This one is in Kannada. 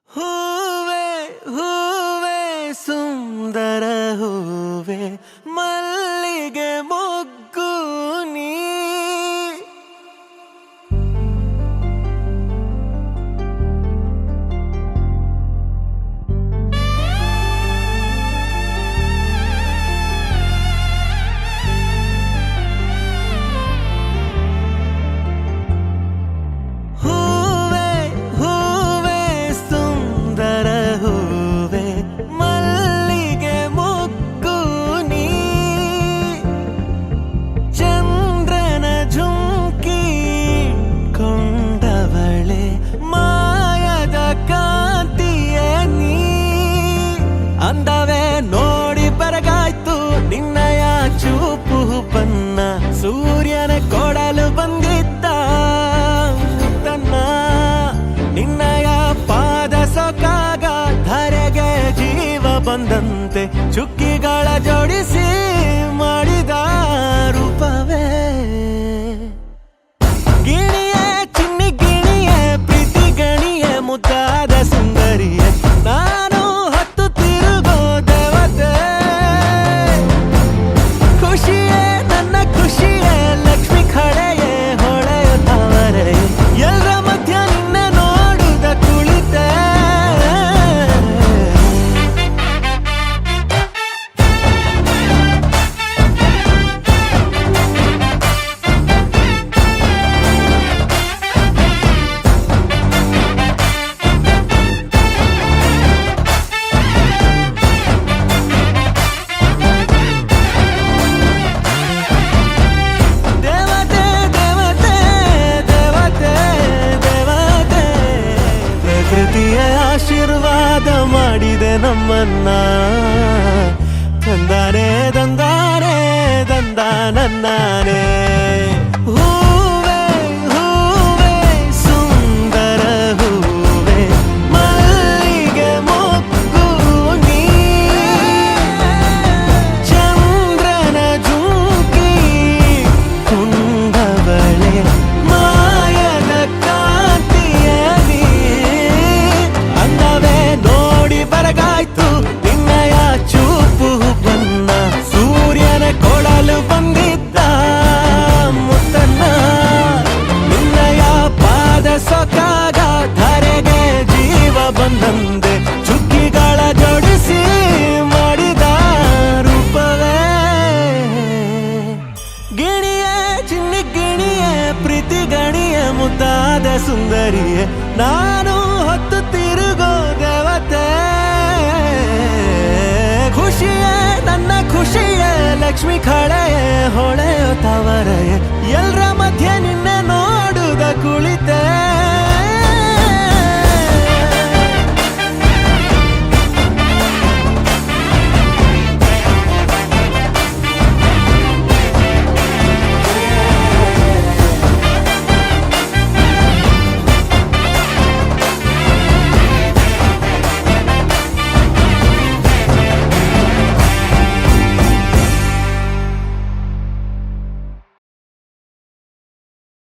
ಹೂವೆ ಹೂವೆ ಸುಂದರ ಹೂವೆ ಮಲ್ಲಿಗೆ ಮೊಗ್ಗು ನೀ ಹೂವೆ ಹೂವೆ ಸುಂದರ ಹೂವೆ ಮಲ್ಲಿಗೆ ಮೊಗ್ಗು ನೀ ಚಂದ್ರನ ಝುಂಕಿ ಕೊಂಡವಳೆ ಮಾಯದ ಕಾಂತಿಯ ನೀ ಅಂದವೇ ನೋಡಿ ಬರಗಾಯ್ತು ನಿನ್ನಯ ಚೂಪು ಬನ್ನ ಸೂರ್ಯನ ಕೊಡಲು ಬಂದಿದ್ದ ತನ್ನ ನಿನ್ನಯ ಪಾದ ಸೊಕಾಗ ಧರೆಗೆ ಜೀವ ಬಂದಂತೆ ಚುಕ್ಕಿಗಳ ಜೋಡಿಸಿ ಮಾಡಿದ ರೂಪವೇ ಗಿಣಿಯೇ ಚಿನ್ನಿ ಗಿಣಿಯೇ ಪ್ರೀತಿ ಗಣಿಯೇ ಮುದ್ದಾದ ಸುಂದರಿಯೇ ನಾನು ಹತ್ತು ತಿರುಗೋ ದೇವತೆ ಖುಷಿಯೇ ನನ್ನ ಖುಷಿಯೇ ಲಕ್ಷ್ಮಿ ಖಡೆಯೇ ಹೊಳೆಯ ತಾವರೆ ಎಲ್ಲರ ಮಧ್ಯ ನಿನ್ನ ನೋಡುದ ಕುಳಿತೆ ದೇವತೆ ದೇವತೆ ದೇವತೆ ದೇವತೆ ಪ್ರಕೃತಿಯ ಆಶೀರ್ವಾದ ಮಾಡಿದೆ ನಮ್ಮನ್ನ ತಂದಾನೆ ತಂದಾನೆ ತಂದ ನನ್ನಾನೆ ಹೂವೆ ಹೂವೆ ಸುಂದರ ಹೂವೆ ಮಲ್ಲಿಗೆ ಮೊಗ್ಗು ನೀ ಚಂದ್ರನ ಝುಂಕಿ ಕೊಂಡವಳೆ ಮಾಯದ ಕಾಂತಿಯ ನೀ ಅಂದವೇ ನೋಡಿ ಬರಗಾಯ್ತು ನಿನ್ನಯ ಚೂಪು ಬನ್ನ ಸೂರ್ಯನ ಕೊಡಲು ಬಂದಿದ್ದ ಮುತ್ತನ್ನ ನಿನ್ನಯ ಪಾದ ಸೊಕಾಗ ಧರೆಗೆ ಜೀವ ಬಂದಂತೆ ಚುಕ್ಕಿಗಳ ಜೋಡಿಸಿ ಮಾಡಿದ ರೂಪವೇ ಗಿಣಿಯೇ ಚಿನ್ನಿ ಗಿಣಿಯೇ ಪ್ರೀತಿ ಗಣಿಯೇ ಮುದ್ದಾದ ಸುಂದರಿಯೇ ನಾನು ಹೊತ್ತು ತಿರುಗೋ ದೇವತೆ ಖುಷಿಯೇ ನನ್ನ ಖುಷಿಯೇ ಲಕ್ಷ್ಮಿ ಖಡೆಯೇ ಹೊಳೆಯೋ ತವರೆಯೇ ಎಲ್ಲರ ಮಧ್ಯೆ ನಿನ್ನೆ ನೋಡುದ ಕುಳಿತೆ